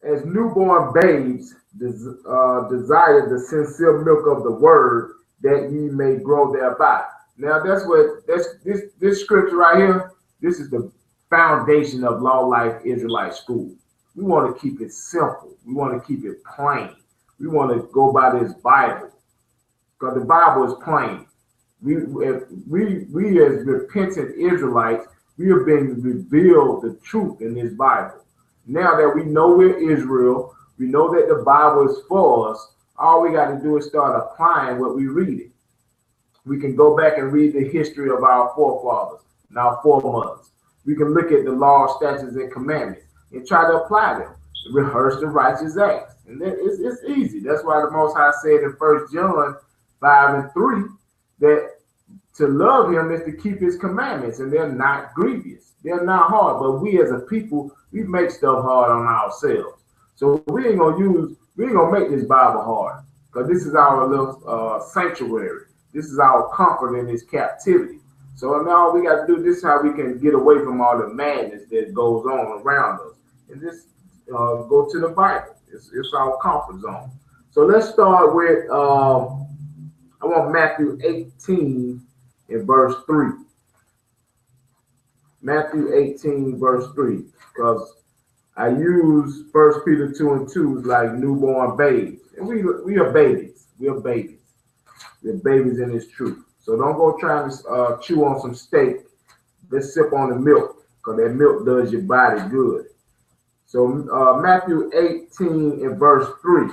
as newborn babes desire the sincere milk of the word, that ye may grow thereby. Now this scripture right here. This is the foundation of Law Life Israelite School. We want to keep it simple. We want to keep it plain. We want to go by this Bible, because the Bible is plain. We as repentant Israelites, we have been revealed the truth in this Bible. Now that we know we're Israel, we know that the Bible is for us. All we got to do is start applying what we read it. We can go back and read the history of our forefathers and our foremothers. We can look at the law, statutes, and commandments and try to apply them. Rehearse the righteous acts. And it's easy. That's why the Most High said in 1 John 5:3 that to love him is to keep his commandments, and they're not grievous. They're not hard. But we as a people, we make stuff hard on ourselves. So we ain't gonna make this Bible hard, because this is our little sanctuary. This is our comfort in this captivity. So now all we got to do, this is how we can get away from all the madness that goes on around us, and just go to the Bible. It's our comfort zone. So let's start with I want Matthew 18 in verse 3. Matthew 18 verse 3, because I use 1 Peter 2 and 2 like newborn babes, and we are babies. We are babies. We're babies in this truth. So don't go trying to chew on some steak. Let's sip on the milk, because that milk does your body good. So Matthew 18 and verse 3.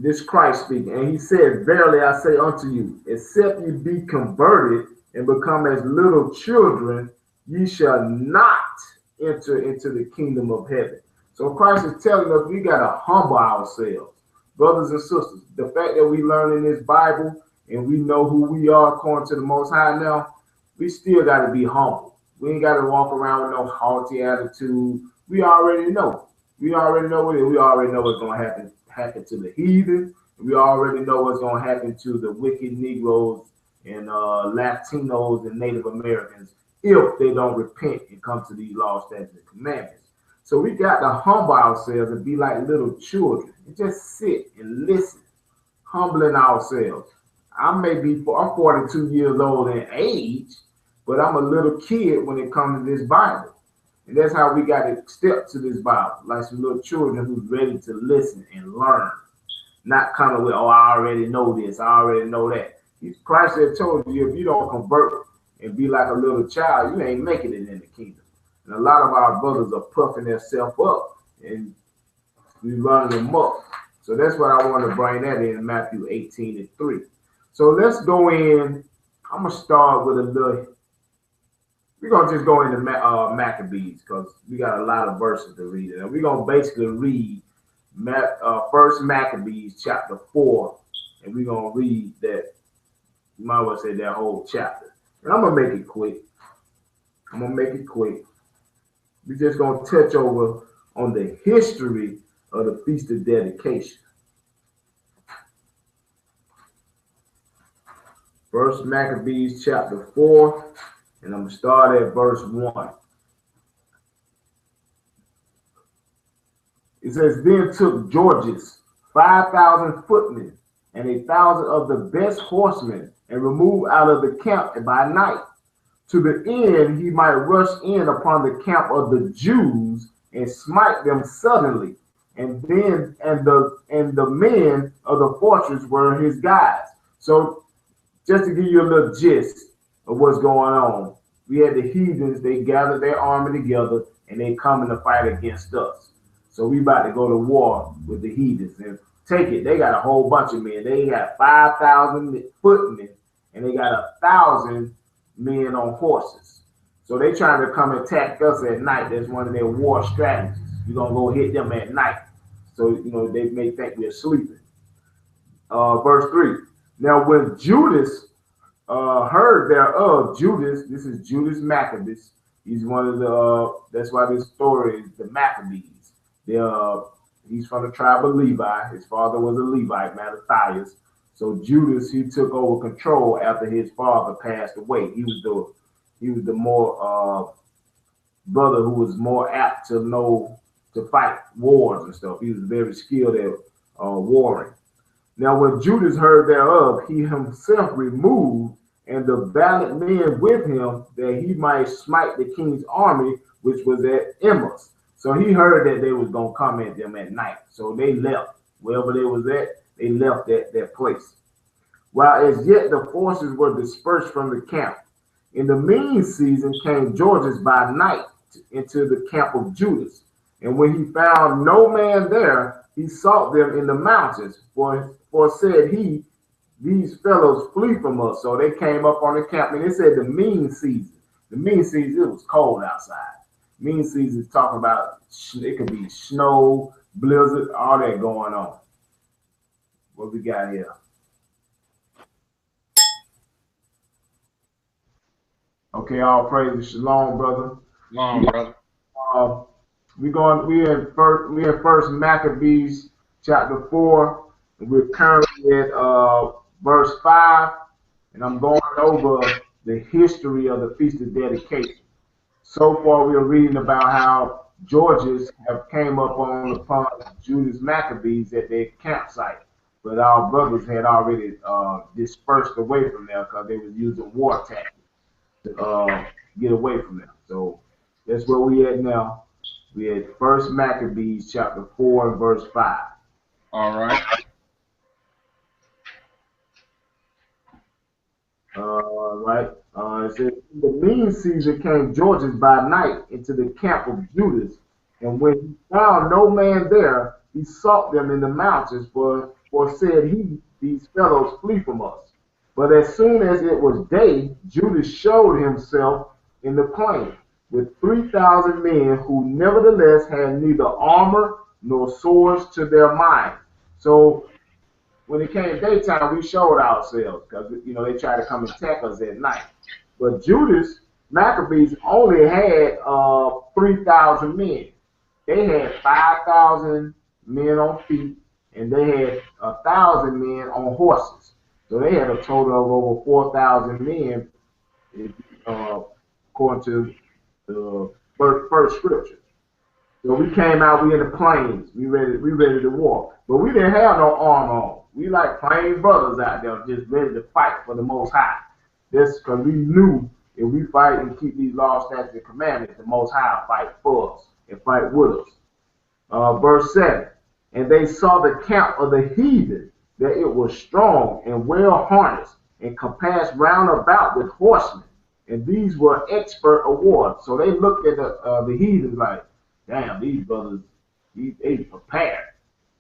This Christ speaking, and he said, verily I say unto you, except ye be converted and become as little children, ye shall not enter into the kingdom of heaven. So Christ is telling us we got to humble ourselves. Brothers and sisters, the fact that we learn in this Bible and we know who we are according to the Most High now, we still got to be humble. We ain't got to walk around with no haughty attitude. We already know. We already know it. We already know what's going to happen to the heathen. We already know what's going to happen to the wicked Negroes and Latinos and Native Americans if they don't repent and come to these laws, statutes, and commandments. So we got to humble ourselves and be like little children and just sit and listen, humbling ourselves. I'm 42 years old in age, but I'm a little kid when it comes to this Bible. And that's how we got to step to this Bible, like some little children who's ready to listen and learn. Not coming with, oh, I already know this, I already know that. Christ had told you, if you don't convert and be like a little child, you ain't making it in the kingdom. And a lot of our brothers are puffing themselves up and we running them up. So that's what I want to bring that in Matthew 18 and 3. So let's go in. I'm going to start with a little. We're going to just go into Maccabees, because we got a lot of verses to read. And we're going to basically read First Maccabees chapter 4. And we're going to read that, you might well say that whole chapter. And I'm going to make it quick. We're just going to touch over on the history of the Feast of Dedication. First Maccabees chapter 4, and I'm going to start at verse 1. It says, then took Georges 5,000 footmen and 1,000 of the best horsemen, and removed out of the camp by night, to the end he might rush in upon the camp of the Jews and smite them suddenly. And the men of the fortress were his guides. So just to give you a little gist of what's going on, we had the heathens, they gathered their army together and they coming to fight against us. So we about to go to war with the heathens and take it. They got a whole bunch of men. They got 5,000 footmen and they got 1,000 men on horses. So they trying to come attack us at night. That's one of their war strategies. We're going to go hit them at night. So, they may think we're sleeping. Verse 3. Now, when Judas heard thereof, this is Judas Maccabeus. He's one of the, that's why this story is the Maccabees. He's from the tribe of Levi. His father was a Levite, Mattathias. So Judas, he took over control after his father passed away. He was the more brother who was more apt to know to fight wars and stuff. He was very skilled at warring. Now, when Judas heard thereof, he himself removed, and the valiant men with him, that he might smite the king's army, which was at Emmaus. So he heard that they was going to come at them at night. So they left. Wherever they was at, they left that place. While as yet the forces were dispersed from the camp. In the mean season came Georges by night into the camp of Judas. And when he found no man there, he sought them in the mountains. For said he, these fellows flee from us. So they came up on the camp, and it said the mean season. The mean season, it was cold outside. Mean season is talking about, it could be snow, blizzard, all that going on. What we got here? Okay, all praise shalom, brother. Shalom, brother. We in First Maccabees chapter 4, and we're currently at verse 5, and I'm going over the history of the Feast of Dedication. So far, we're reading about how Georges have came upon Judas Maccabees at their campsite, but our brothers had already dispersed away from there because they was using war tactics to get away from them. So that's where we at now. We at First Maccabees chapter 4 and verse 5. All right. Right. It says, in the mean season came Georges by night into the camp of Judas, and when he found no man there, he sought them in the mountains, for said he, these fellows flee from us. But as soon as it was day, Judas showed himself in the plain with 3,000 men, who nevertheless had neither armor nor swords to their mind. So when it came daytime, we showed ourselves because they tried to come attack us at night. But Judas Maccabees only had 3,000 men. They had 5,000 men on feet, and they had 1,000 men on horses. So they had a total of over 4,000 men, according to the first scripture. So we came out, we in the plains, we ready to war. But we didn't have no armor on. We like plain brothers out there just ready to fight for the Most High. That's because we knew if we fight and keep these laws, statutes, and commandments, the Most High fight for us and fight with us. Verse 7, and they saw the camp of the heathen, that it was strong and well harnessed, and compassed round about with horsemen. And these were expert of war. So they looked at the heathens like, damn, these brothers, they prepared.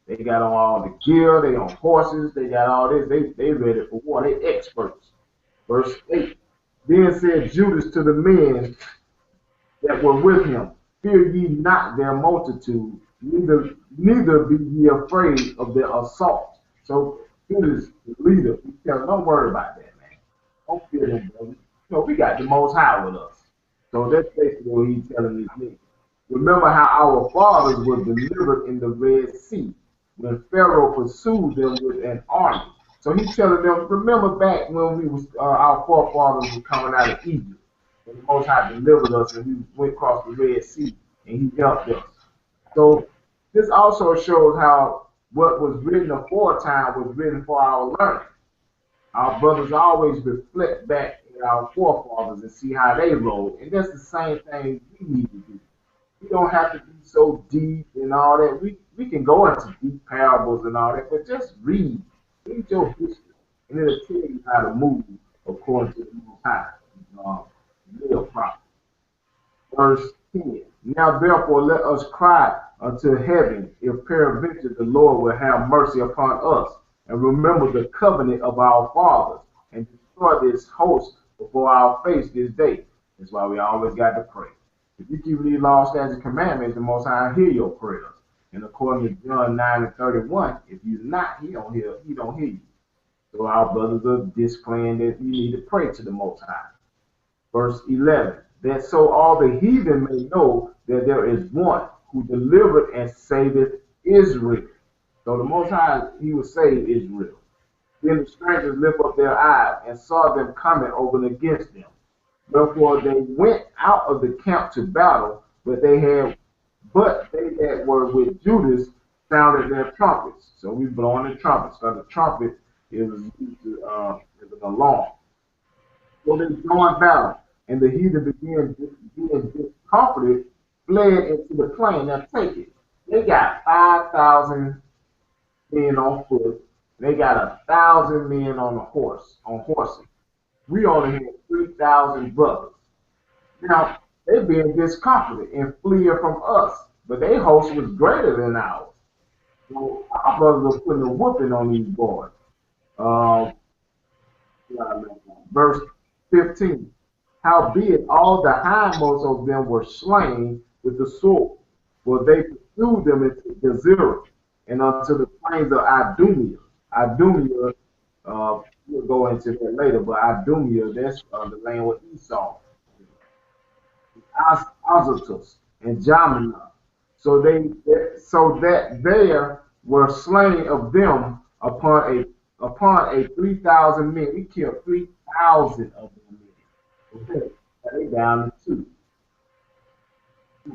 They got on all the gear, they on horses, they got all this, they ready for war, they experts. Verse 8, then said Judas to the men that were with him, fear ye not their multitude, neither be ye afraid of their assault. So Judas, the leader, he tells them, don't worry about that, man. Don't fear them, brother. We got the Most High with us. So that's basically what he's telling these niggas. Remember how our fathers were delivered in the Red Sea, when Pharaoh pursued them with an army. So he's telling them, remember back when our forefathers were coming out of Egypt, when the Most High delivered us and we went across the Red Sea and he helped us. So this also shows how what was written aforetime was written for our learning. Our brothers always reflect back at our forefathers and see how they rolled. And that's the same thing we need to do. We don't have to be so deep and all that. We can go into deep parables and all that, but just read your history, and it'll tell you how to move according to the Most High. Live properly. Verse 10. Now therefore let us cry unto heaven, if peradventure the Lord will have mercy upon us, and remember the covenant of our fathers, and destroy this host before our face this day. That's why we always got to pray. If you keep these laws, statutes, and commandments, the Most High hear your prayers. And according to John 9 and 31, if you're not, he don't hear you. So our brothers are displaying that you need to pray to the Most High. Verse 11, that so all the heathen may know that there is one who delivered and saveth Israel. So the Most High, he will save Israel. Then the strangers lift up their eyes and saw them coming over against them. Therefore they went out of the camp to battle, but they that were with Judas sounded their trumpets. So we blowing the trumpets. So the trumpet is used as an alarm. So they joined battle, and the heathen being discomforted, fled into the plain. Now take it. They got 5,000 men on foot. They got 1,000 men on horses. We only had 3,000 brothers. Now they being discomforted and fleeing from us, but their host was greater than ours. So our brothers were putting a whooping on these boys. Um, verse 15. Howbeit all the hindmost of them were slain with the sword, for they pursued them into Gezerah and unto the plains of Idumea. Idumea, we'll go into that later, but Idumea, that's the land with Esau, Azotus, and Jamina. So that there were slain of them upon a 3,000 men. We killed 3,000 of them men. Okay, they down to 2.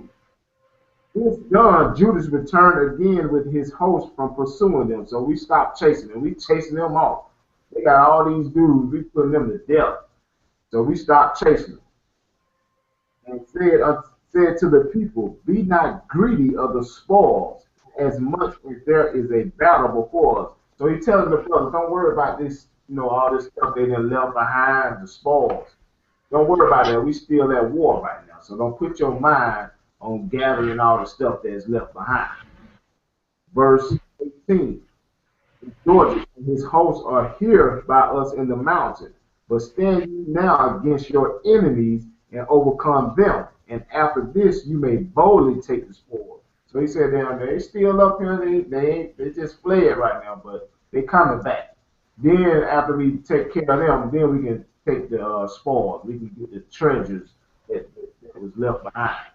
This done, Judas returned again with his host from pursuing them. So we stopped chasing them. We chasing them off. They got all these dudes. We putting them to death. So we stopped chasing them and said to the people, be not greedy of the spoils, as much as there is a battle before us. So he telling the brothers, don't worry about this, all this stuff they done left behind, the spoils. Don't worry about that. We still at war right now. So don't put your mind on gathering all the stuff that's left behind. Verse 18. George and his hosts are here by us in the mountain. But stand you now against your enemies and overcome them. And after this, you may boldly take the spoil. So he said, they still up here. They just fled right now, but they coming back. Then after we take care of them, then we can take the spoils. We can get the treasures that was left behind.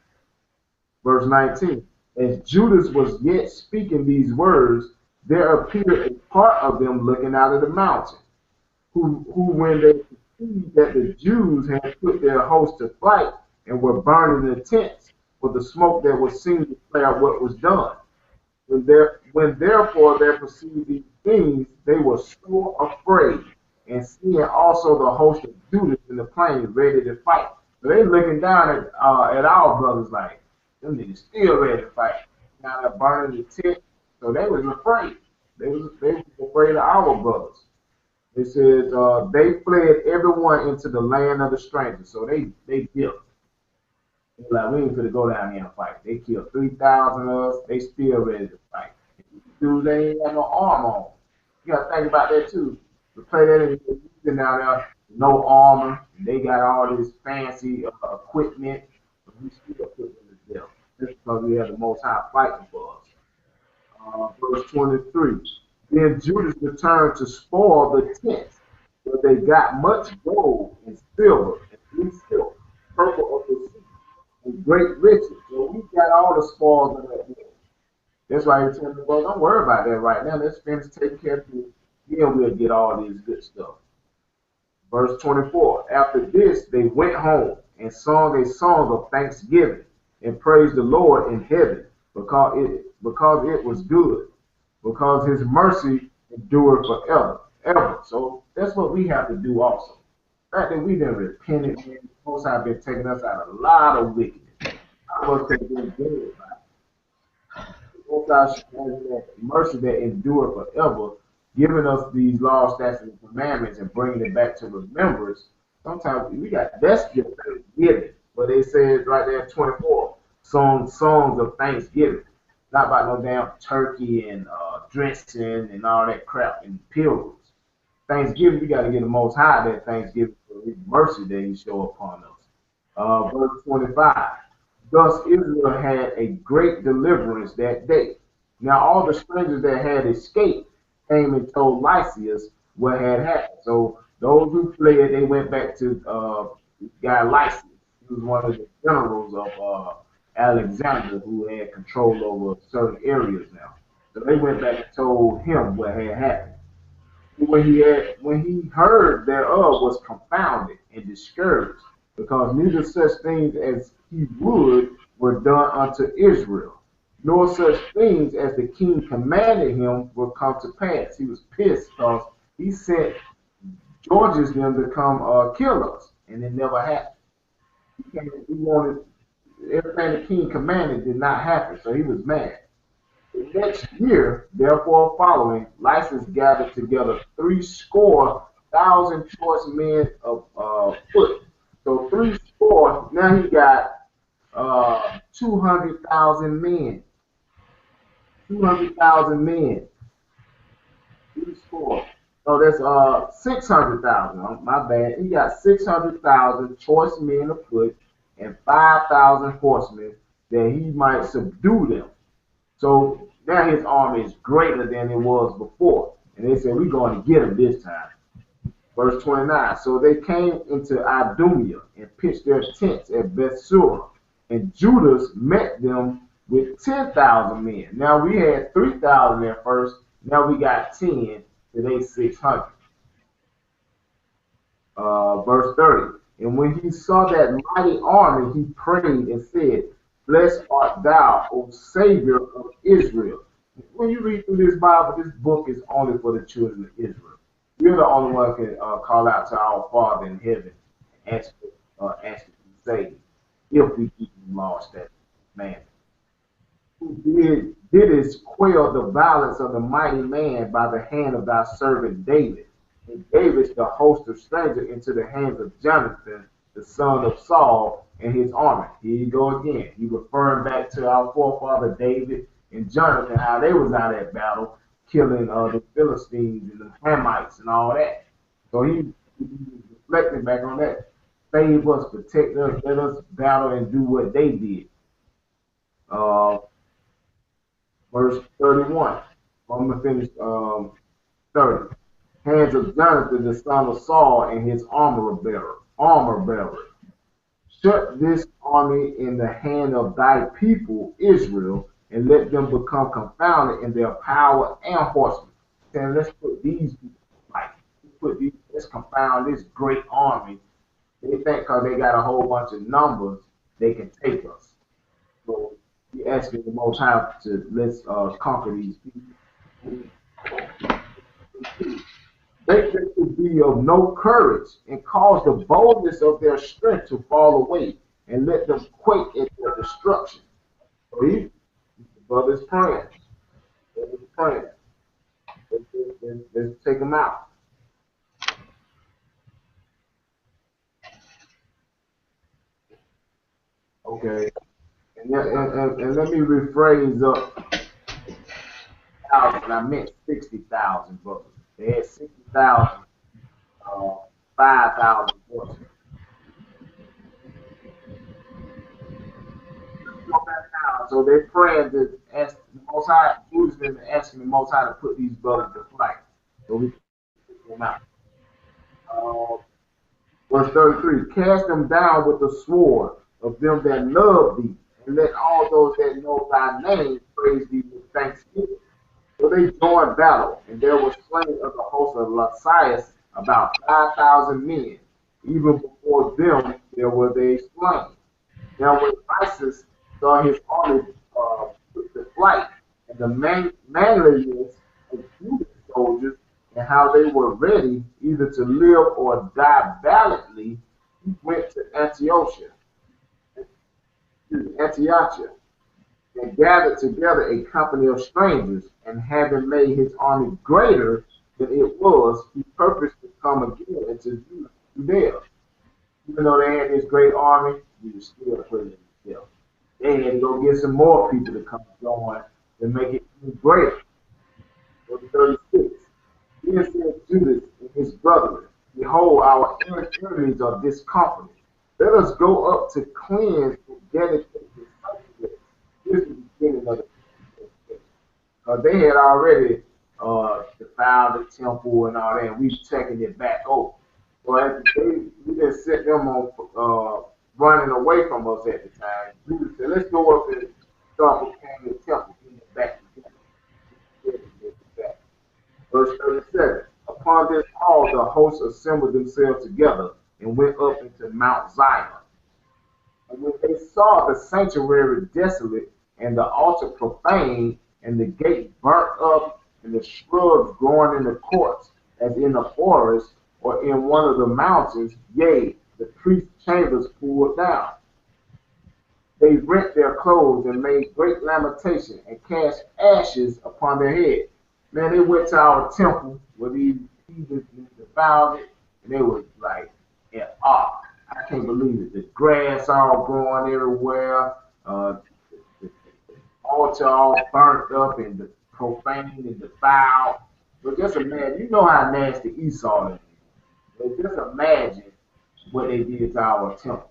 Verse 19. As Judas was yet speaking these words, there appeared a part of them looking out of the mountain, who when they perceived that the Jews had put their host to flight and were burning the tents for the smoke that was seen to declare what was done. When therefore they perceived these things, they were so afraid, and seeing also the host of Judas in the plain ready to fight. So they looking down at our brothers like, them niggas still ready to fight. Now they're burning the tent. So they was afraid. They was afraid of our brothers. It says they fled everyone into the land of the strangers. So they built. Like, we ain't gonna go down here and fight. They killed 3,000 of us. They still ready to fight. Dudes, they ain't got no armor on. You gotta think about that too. To play that in down there, no armor. They got all this fancy equipment. But we still put them to death. That's because we have the Most High fighting for us. Verse 23. Then Judas returned to spoil the tents, but they got much gold and silver and blue silk, purple of the sea, and great riches. So we got all the spoils of that war. That's why he telling me, well, don't worry about that right now. Let's finish taking care of you. Then we'll get all this good stuff. Verse 24. After this, they went home and sung a song of thanksgiving and praised the Lord in heaven because it was good, because his mercy endured forever. So that's what we have to do also. The fact that we done repented, man, Most High been taking us out of a lot of wickedness. I must have been dead by it. Most High has that mercy that endured forever, giving us these laws, statutes, and commandments and bringing it back to remembrance. Sometimes we got that's just Thanksgiving. But it says right there in 24, songs of thanksgiving. Not about no damn turkey and dressing and all that crap and pilgrims. Thanksgiving, we got to get the Most High that Thanksgiving for his mercy that he show upon us. Verse 25. Thus Israel had a great deliverance that day. Now all the strangers that had escaped came and told Lysias what had happened. So those who fled, they went back to this guy Lysias. He was one of the generals of Alexander who had control over certain areas now. So they went back and told him what had happened. When he heard thereof was confounded and discouraged, because neither such things as he would were done unto Israel, nor such things as the king commanded him will come to pass. He was pissed because he sent George's them to come kill us, and it never happened. He wanted everything the king commanded did not happen, so he was mad. The next year, therefore following, Lysis gathered together 70,000 choice men of foot. So 70, now he got 200,000 men. 200,000 men. 70. So that's 600,000. My bad. He got 600,000 choice men of foot and 5,000 horsemen that he might subdue them. So now his army is greater than it was before. And they said, we're going to get him this time. Verse 29. So they came into Idumea and pitched their tents at Bethsura. And Judas met them with 10,000 men. Now we had 3,000 at first. Now we got 10. Today 600. Verse 30. And when he saw that mighty army, he prayed and said, blessed art thou, O Savior of Israel. When you read through this Bible, this book is only for the children of Israel. You're the only one who can call out to our Father in heaven and ask to be saved if we keep the law, statutes, commandments. Who didst quell the violence of the mighty man by the hand of thy servant David, and gavest the host of strangers into the hands of Jonathan, the son of Saul, and his army. Here you go again. You referring back to our forefather David and Jonathan, how they was out at battle, killing the Philistines and the Hamites and all that. So he reflecting back on that. Save us, protect us, let us battle and do what they did. Verse 31. I'm going to finish 30. Hands of Jonathan, the son of Saul, and his armor bearer. Shut this army in the hand of thy people, Israel, and let them become confounded in their power and horsemen. And let's put these people, let's confound this great army. They think because they got a whole bunch of numbers, they can take us. So he asking the Most High to let's conquer these people. Make them to be of no courage, and cause the boldness of their strength to fall away, and let them quake at their destruction. So the brother's praying. Let's take them out. Okay. And let me rephrase up. I meant 60,000 brothers. They had 60,000, 5,000 horsemen. So they're praying to ask the Most High, Judas been asking the Most High to put these brothers to flight. So we can take them out. Verse 33, cast them down with the sword of them that love thee, and let all those that know thy name praise thee with thanksgiving. So they joined battle, and there was slain of the host of Lysias about 5,000 men. Even before them there were they slain. Now when Lysis saw his army put to flight, and the manliness of Judas soldiers, and how they were ready either to live or die valiantly, he went to Antiochia, and gathered together a company of strangers, and having made his army greater than it was, he purposed to come again into Judea. Even though they had this great army, he was still putting it together. They had to go get some more people to come join to make it even greater. Verse 36. Then said Judas and his brethren, behold, our enemies are discomfited. Let us go up to cleanse and dedicate the sanctuary. This is the beginning of the they had already defiled the temple and all that, and we taking it back over. So we just set them on running away from us at the time. Judas said, let's go up and start repairing the temple, getting it back together. Verse 37. Upon this all the hosts assembled themselves together and went up into Mount Zion. And when they saw the sanctuary desolate, and the altar profaned, and the gate burnt up, and the shrubs growing in the courts, as in a forest or in one of the mountains, yea, the priest's chambers pulled down. They rent their clothes and made great lamentation and cast ashes upon their head. Man, they went to our temple where these heathens defiled it, and they was like in awe. I can't believe it. The grass all growing everywhere, the altar all burnt up and profaned and defiled. But just imagine, you know how nasty Esau is. But just imagine what they did to our temple.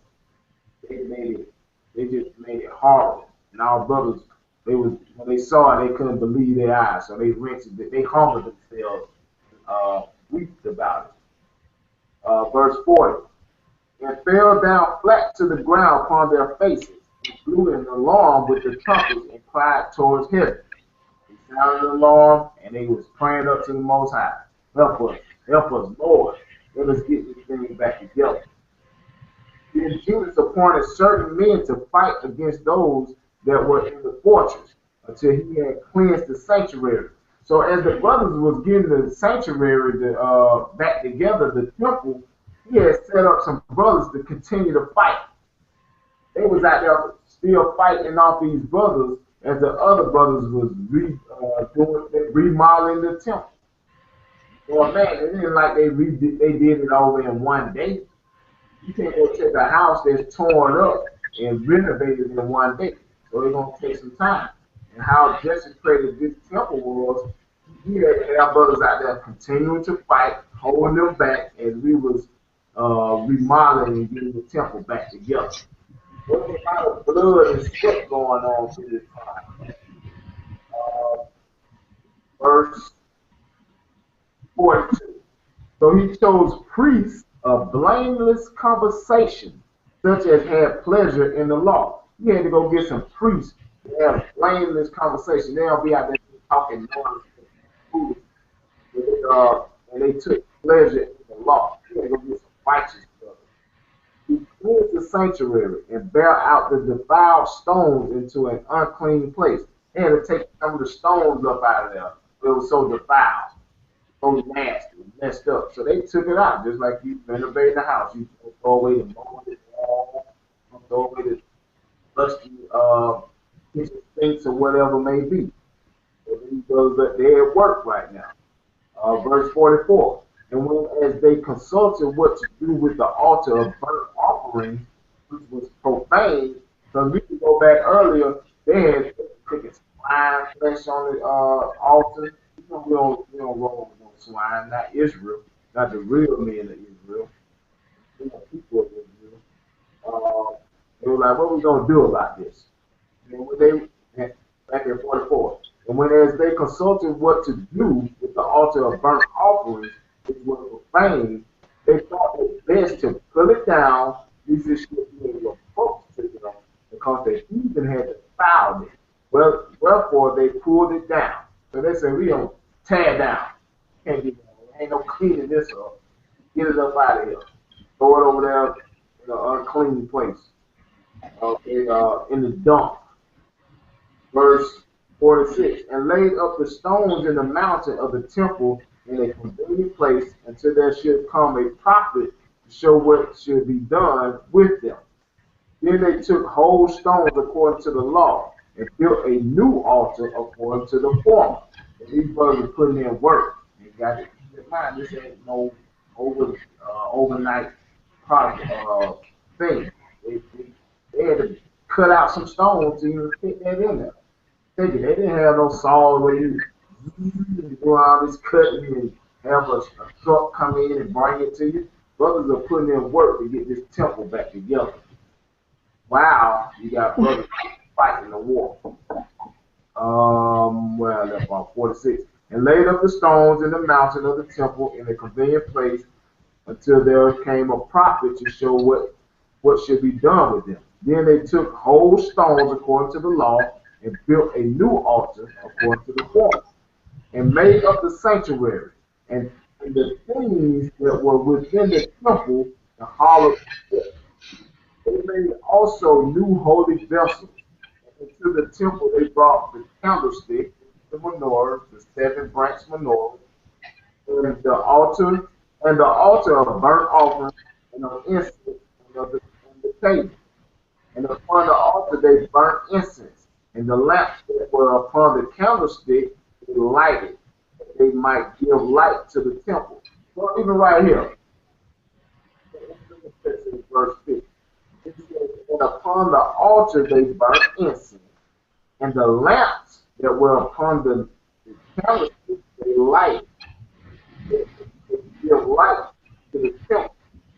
They made it. They just made it horrible. And our brothers, they was when they saw it, they couldn't believe their eyes. So they rented it. They humbled themselves, wept about it. Verse 40. And fell down flat to the ground upon their faces, and blew an alarm with the trumpets, and cried towards heaven. They sounded an alarm, and they was praying up to the Most High. Help us, Lord. Let us get this thing back together. Then Judas appointed certain men to fight against those that were in the fortress until he had cleansed the sanctuary. So as the brothers was getting the sanctuary back together, the temple, he had set up some brothers to continue to fight. They was out there still fighting off these brothers as the other brothers was remodeling the temple. Well, man, it isn't like they did it over in one day. You can't go take a house that's torn up and renovate it in one day. So it's going to take some time. And how desecrated this temple was, he had our brothers out there continuing to fight, holding them back as we was remodeling and getting the temple back together. There was a lot of blood and sweat going on through this time. Verse 42. So he chose priests of blameless conversation, such as had pleasure in the law. He had to go get some priests that have blameless conversation. They'll be out there talking noise and they took pleasure in the law. He had to go get some righteous brothers. He cleansed the sanctuary and bare out the defiled stones into an unclean place. They had to take some of the stones up out of there. It was so defiled, so nasty, messed up. So they took it out, just like you renovate the house. You throw away the molded wall, throw away the rusty kitchen sinks or whatever may be. So these brothers, they're at work right now. Verse 44. And when as they consulted what to do with the altar of burnt offerings, which was profane, because we can go back earlier, they had cooking swine flesh on the altar. You know, we don't roll with no swine, not Israel, not the real men of Israel, people of Israel. They were like, what are we going to do about this? And when they, back in 44, and when as they consulted what to do with the altar of burnt offerings, which was profane, they thought it best to pull it down, lest it should be a reproach to them, because the heathen had defiled it. Well, wherefore they pulled it down. So they said, we don't tear it down. Can't get it. Ain't no cleaning this up. Get it up out of here. Throw it over there in an unclean place. In the dump. Verse 46. And laid up the stones in the mountain of the temple in a convenient place until there should come a prophet to show what should be done with them. Then they took whole stones according to the law and built a new altar according to the former. And these brothers were putting in work. They got it. Mind, this ain't no overnight project thing. They had to cut out some stones to even fit that in there. They didn't have no saw where you do all this cutting and have a truck come in and bring it to you. Brothers are putting in work to get this temple back together. Wow, you got brothers fighting the war. Where I left off, 46. And laid up the stones in the mountain of the temple in a convenient place until there came a prophet to show what should be done with them. Then they took whole stones according to the law and built a new altar according to the former, and made up the sanctuary and the things that were within the temple, the hollow pit. They made also new holy vessels. And into the temple they brought the candlestick, the menorah, the seven branch menorah, and the altar of burnt offering and of incense and the table. And upon the altar they burnt incense, and the lamps that were upon the candlestick they lighted, that they might give light to the temple. So even right here, verse 50, it says, and upon the altar they burnt incense, and the lamps that were upon the candlestick they lighted, that they give light to the temple.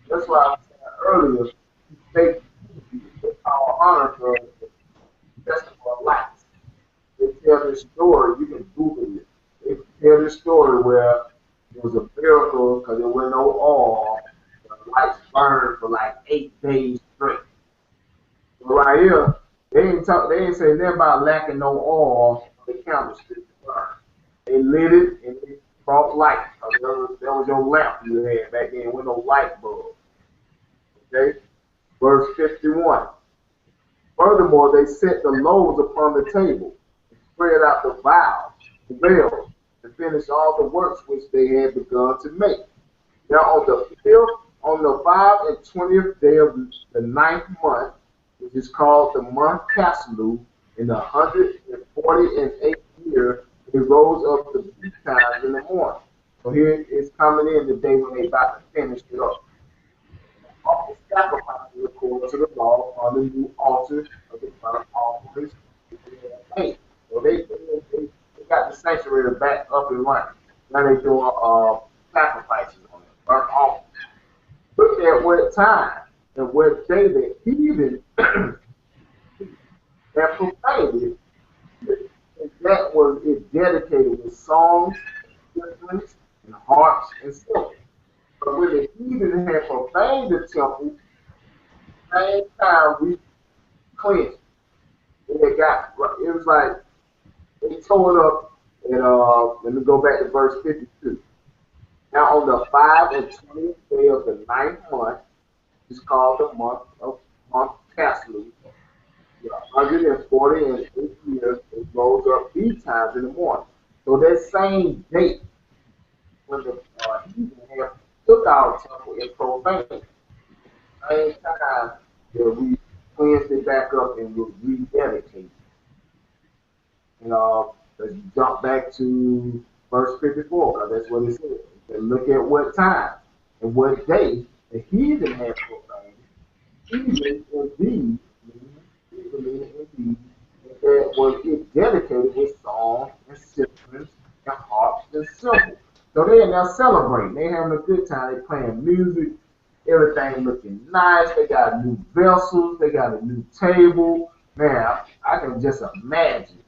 That's why I said earlier, they our honor for the festival of lights. They tell this story, you can Google it. They tell this story where it was a miracle because there was no oil. The lights burned for like 8 days straight. But right here, they ain't say nothing about lacking no oil for the candlestick to burn. They lit it and it brought light. That was your lamp you had back then with no light bulb. Okay? Verse 51. Furthermore, they set the loaves upon the table, and spread out the veils, and finished all the works which they had begun to make. Now on the 5 and 20th day of the ninth month, which is called the month Caslu, in the 148th year, they rose up the betimes in the morning. So here it's coming in the day when they about to finish it up. Offer sacrifices according to the law on the new altar of the burnt offerings. So they got the sanctuary back up and running. Now they doing sacrifices on it, burnt offerings. Look at what time and what day the heathen that profaned it. And that was it dedicated with songs, instruments, and harps and silver. But when the heathen had profaned the temple, same time we cleansed. It was like they tore it up and let me go back to verse 52. Now on the 5 and 20th day of the ninth month, it's called the month Caslu, the 148th year, it rose up betimes in the morning. So that same date when the heathen had took our temple and profaned, same time that we cleansed it back up and was rededicated. And let's jump back to verse 54, because that's what it says. And look at what time and what day the heathen had profaned, even indeed, that was it dedicated with songs and cisterns and harps and cymbals. So they are now celebrating. They having a good time. They playing music. Everything looking nice. They got new vessels. They got a new table. Man, I can just imagine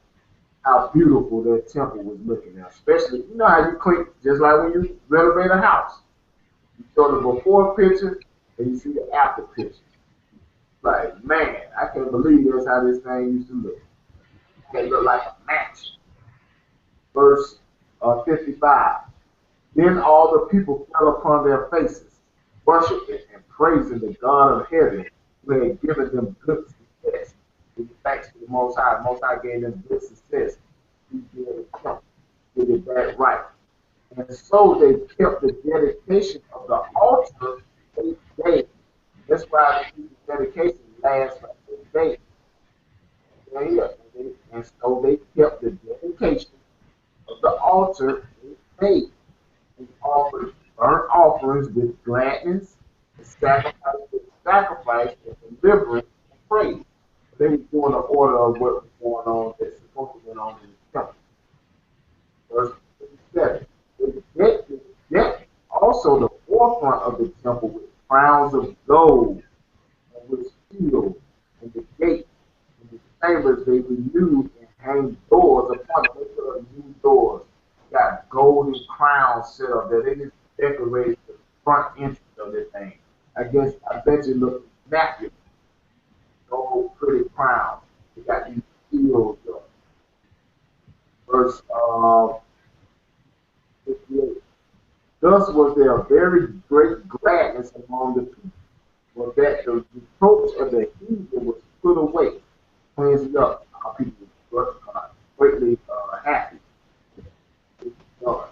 how beautiful that temple was looking at. Especially, you know how you clean, just like when you renovate a house. You show the before picture and you see the after picture. Like, man, I can't believe that's how this thing used to look. It looked like a mansion. Verse 55. Then all the people fell upon their faces, worshiping and praising the God of heaven who had given them good success. Give thanks to the Most High. The Most High gave them good success. He did it, did it that right. And so they kept the dedication of the altar 8 days. That's why the dedication lasts for 8 days. And so they kept the dedication of the altar 8 days. And offered burnt offerings with gladness, and sacrifice and deliverance and praise. They were doing the order of what was going on that's supposed to be going on in the temple. Verse 57. They decked also the forefront of the temple with crowns of gold and with shields, and the gates and the chambers they renewed and hanged doors upon them. They put up new doors. Got golden crowns set up there. They just decorated the front entrance of the thing. I bet you look immaculate. Gold pretty crowns. They got these shields up. Verse 58. Thus was there a very great gladness among the people, was that the reproach of the heathen was put away, cleansed up. Our people were greatly happy. So,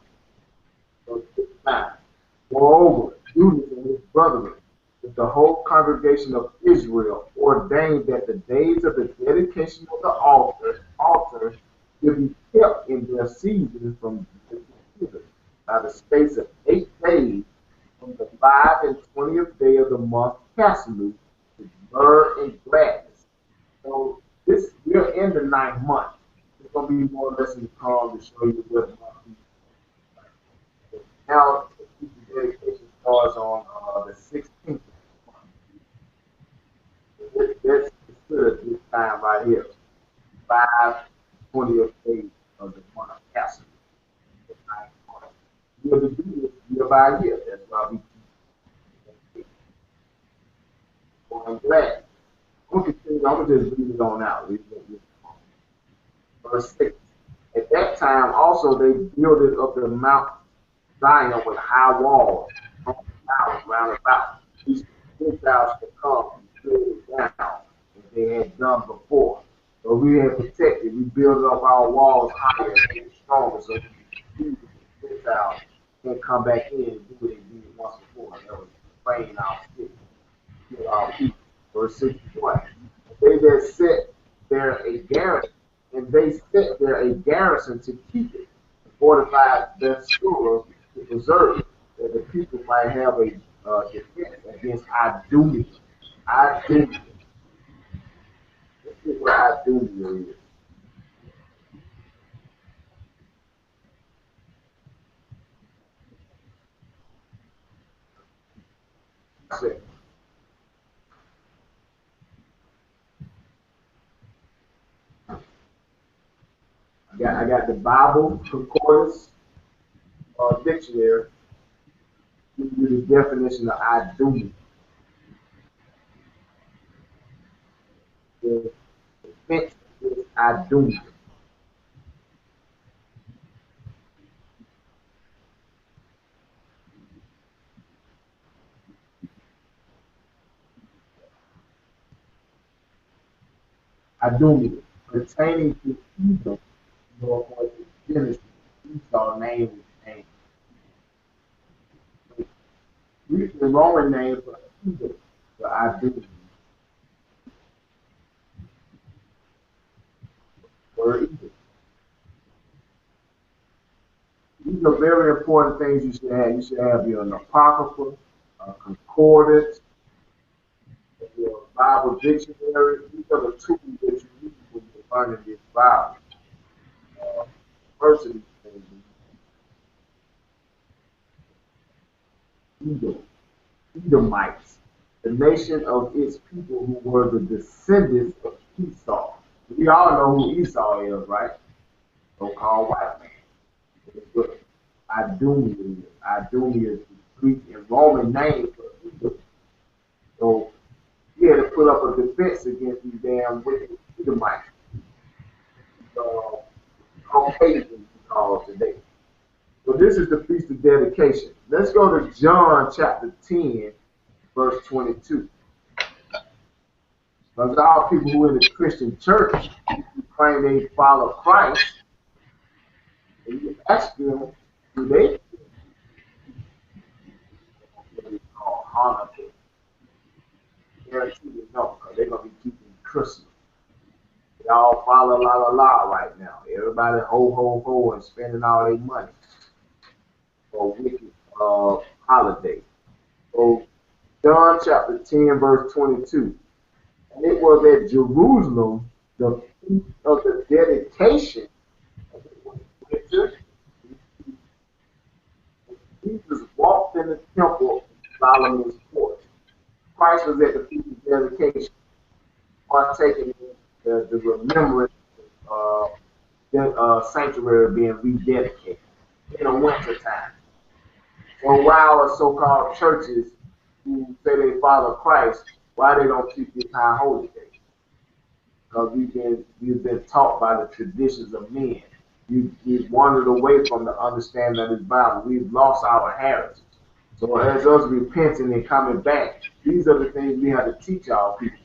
moreover, Judas and his brethren, with the whole congregation of Israel, ordained that the days of the dedication of the altar should be kept in their season from the beginning, by the space of 8 days, from the 25th day of the month Caslu, with myrrh and gladness. So this we're in the 9th month. It's gonna be more or less in the calm to show you what month we now the dedication starts on the 16th. That's considered this time right here. 5/20th day of the month Caslu. We have to do this year by year. That's why we keep going glad. I'm gonna just read it on out. Verse 6. At that time also they builded up the Mount Zion with high walls round about. These Gentiles could come and build it down as they had done before. So we had protected, we built up our walls higher and stronger so the Gentiles can't come back in and do what they did once before. That was praying our city, kill our people. Verse 61. They that set there a garrison, and they set there a garrison to keep it, and fortified their store to preserve it, that the people might have a defense against Idumea. Idumea. Let's see what Idumea is. I got the Bible Concordance dictionary. Give you the definition of Idumea. The defense is Idumea. Idumea, pertaining to Edom, according to Genesis, Esau name was changed. Greek and Roman name for Edom, for Idumea. Word Edom. These are very important things you should have. You should have your Apocrypha, Concordance, your Bible dictionary. These are the tools that you use when you're learning this Bible. First of these things, Edom, Edomites, the nation of its people who were the descendants of Esau. We all know who Esau is, right? So-called white man. It's what Idumea is. Idumea is the Greek and Roman name for Edom. So he had to put up a defense against these damn wicked Edomites. Caucasians we call today. So this is the Feast of Dedication. Let's go to John chapter 10, verse 22. Because all people who are in the Christian church who claim they follow Christ, and you ask them, do they call Hanukkah? Guarantee you no, because they're going to be keeping Christmas. They all follow la la la right now. Everybody ho ho ho and spending all their money for a wicked holiday. So John chapter 10, verse 22. And it was at Jerusalem, the feast of the dedication of the winter. Jesus walked in the temple in Solomon's court. Christ was at the feast of dedication, partaking in the remembrance of the sanctuary being rededicated in the winter time. So why our so-called churches who say they follow Christ, why they don't keep this high holy day? Because we've been taught by the traditions of men. We've wandered away from the understanding of this Bible. We've lost our heritage. So as us repenting and coming back, these are the things we have to teach our people.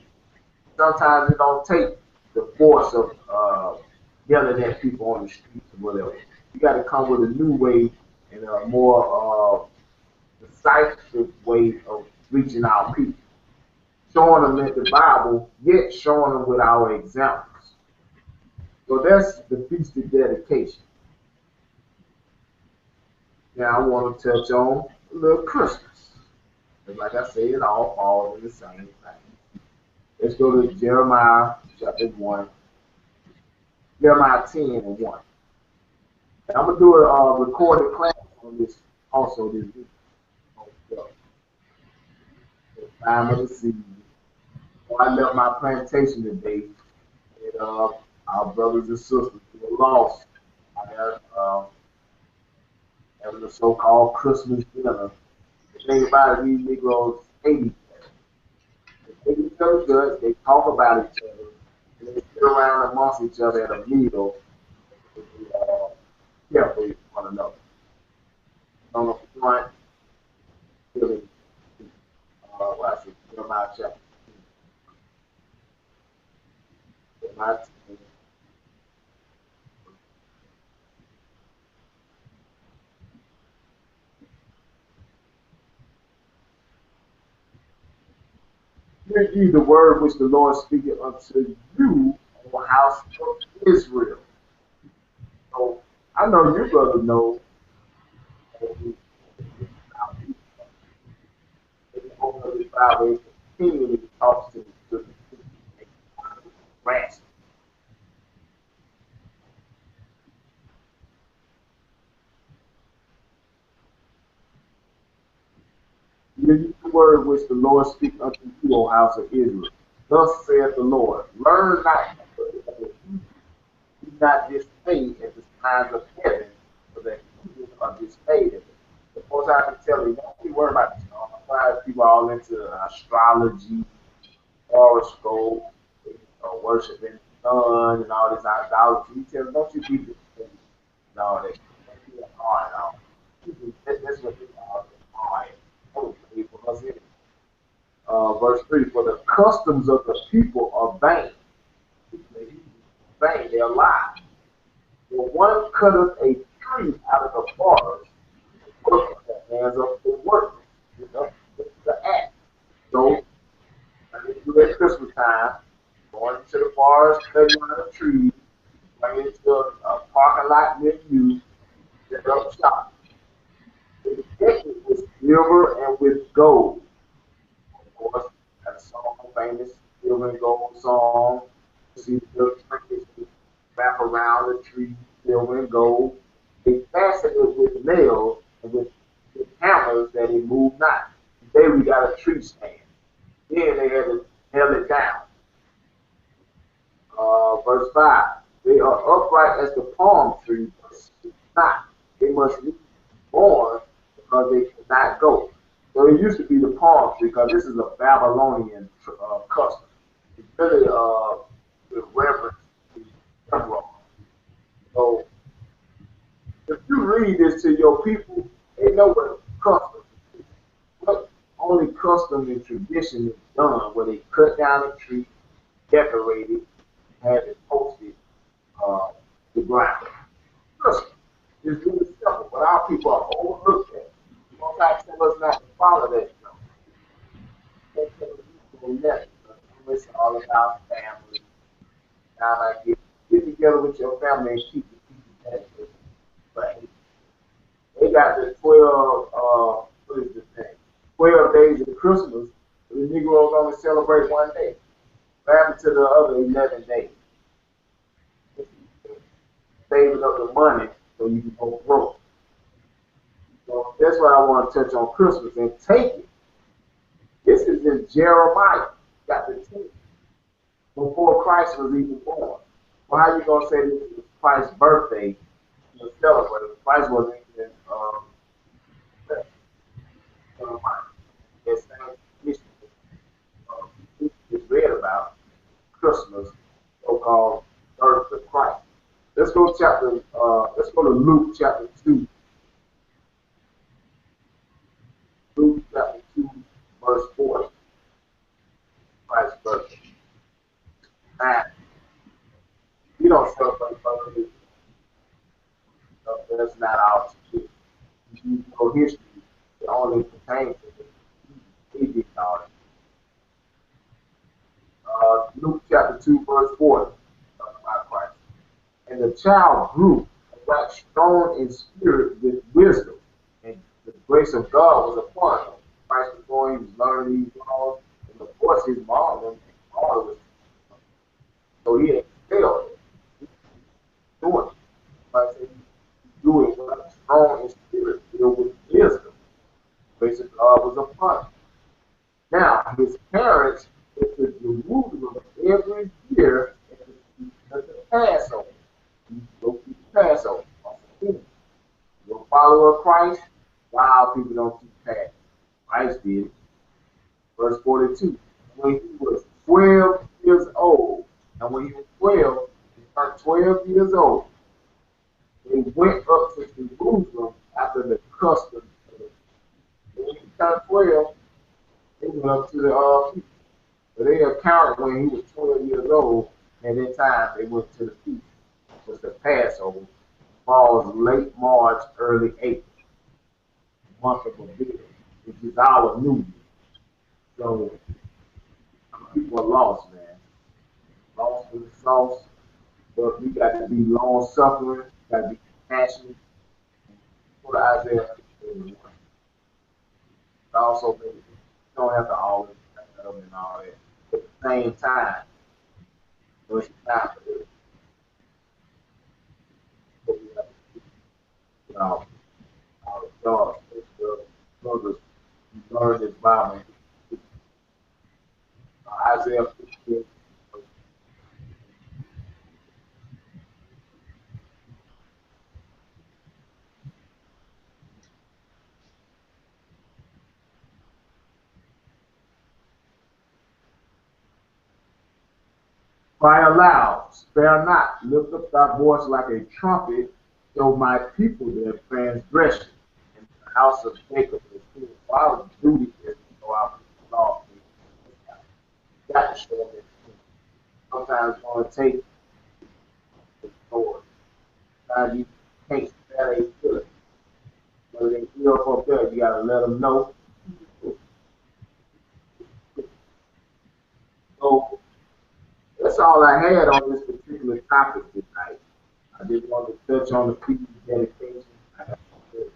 Sometimes it don't take the force of yelling at people on the streets or whatever. You got to come with a new way and a more decisive way of reaching our people, showing them that the Bible, yet showing them with our examples. So that's the feast of dedication. Now I want to touch on a little Christmas. And like I said, it all falls in the same thing. Let's go to Jeremiah chapter 1, Jeremiah 10 and 1. And I'm going to do a recorded class on this also this week. The time of the season. So I left my plantation today, and our brothers and sisters who were lost. I had having a so-called Christmas dinner. The thing about it, these Negroes hate each other. They hate each other's guts, they talk about each other, and they sit around amongst each other at a meal to be careful with one another. On the front, really, what I said, Jeremiah chapter 2, Jeremiah 10. Hear ye the word which the Lord speaketh unto you, O house of Israel. So I know you brother know that we open up this Bible and continually talks to the rest. Hear ye the word which the Lord speaketh unto you, O house of Israel. Thus saith the Lord, learn not, do not dismay at the signs of heaven, for the heathens are dismayed at it. The most I can tell you, don't be worried about people all into astrology, horoscope, worshiping the sun and all this idolatry. He tells, don't you be dismayed and all that. Don't be hard out. That's what they are. Hard. Because verse 3, for the customs of the people are vain. Vain, they are lies. For one cutteth a tree out of the forest, work of the hands of the workmen. You know, it's the act. So, when they do at Christmas time, going to the forest, cutting down a tree, bring it to a parking lot near you, set up shop. They deck it with silver and with gold. Of course, that song, famous silver and gold song. See the trinkets wrap around the tree, silver and gold. They fasten it with nails and with hammers that it move not. Today we got a tree stand. Then they had to nail it down. Verse 5. They are upright as the palm tree, but speak not. They must be born because they cannot go. So it used to be the palm tree because this is a Babylonian custom. It's really with reverence to the emperor. So if you read this to your people, they know what custom is. What only custom and tradition is done where they cut down a tree, decorate it, have it posted the ground. Custom is really simple, but our people are overlooked at. Most I tell us not to follow that stuff. They tell us to do nothing. It's all about family. Now, like get together with your family and keep the people dedicated. But they got the 12, what is the thing? 12 days of Christmas. The Negroes only celebrate one day. What happened to the other 11 days? Saving up the money so you can go broke. So that's what I want to touch on Christmas and take it. This is in Jeremiah chapter 10, before Christ was even born. Well, how you gonna say this is Christ's birthday? You celebrate. Christ wasn't even Jeremiah. That same history we just read about Christmas, so-called birth of Christ. Let's go let's go to Luke chapter 2. We don't celebrate birthdays. That's not our tradition. You know history. It only pertains to the David all that. Luke chapter 2, verse 40, about Christ. And the child grew and got strong in spirit with wisdom, and the grace of God was upon him. Christ was going, he was learning these laws, and of course his mom and father was, so he excelled in doing it. Christ said he do it with strong in spirit, filled with wisdom. The grace of God was upon him. Now, his parents went to Jerusalem every year at the Passover. You go keep the Passover. You're a follower of Christ. Wow, people don't keep Passover. Christ did. Verse 42. When he was 12 years old, and when he was 12, he turned 12 years old, they went up to Jerusalem after the custom. When he turned 12, they went up to the people. So they accounted when he was 12 years old, and at that time they went to the feast. It was the Passover. Falls late March, early April, month of Abib, which is our New Year. So people are lost, man. Lost in the sauce. But we got to be long suffering, got to be compassionate. Go to Isaiah 51. Also, you don't have to always cut them and all that. At the same time, so it's not for this. But we have to keep our jobs, brothers, learn this Bible. Isaiah 15. Cry aloud, spare not, lift up thy voice like a trumpet, show my people their transgression, and the house of Jacob is full. Our duty is to show our people law. You got to show them that. Sometimes it's going to take the Lord. Sometimes you can't spare a foot. But they feel up there, you got to let them know. So that's all I had on this particular topic tonight. I just wanted to touch on the people's dedication. I got to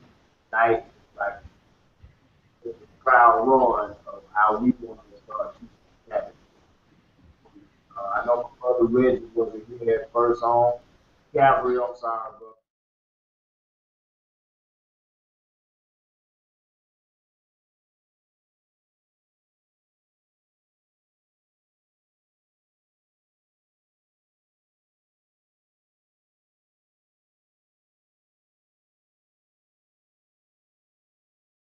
tonight, like the crowd run of how we want to start teaching Sabbath. I know my brother Reggie wasn't here at first on. Gabriel, I'm sorry, brother.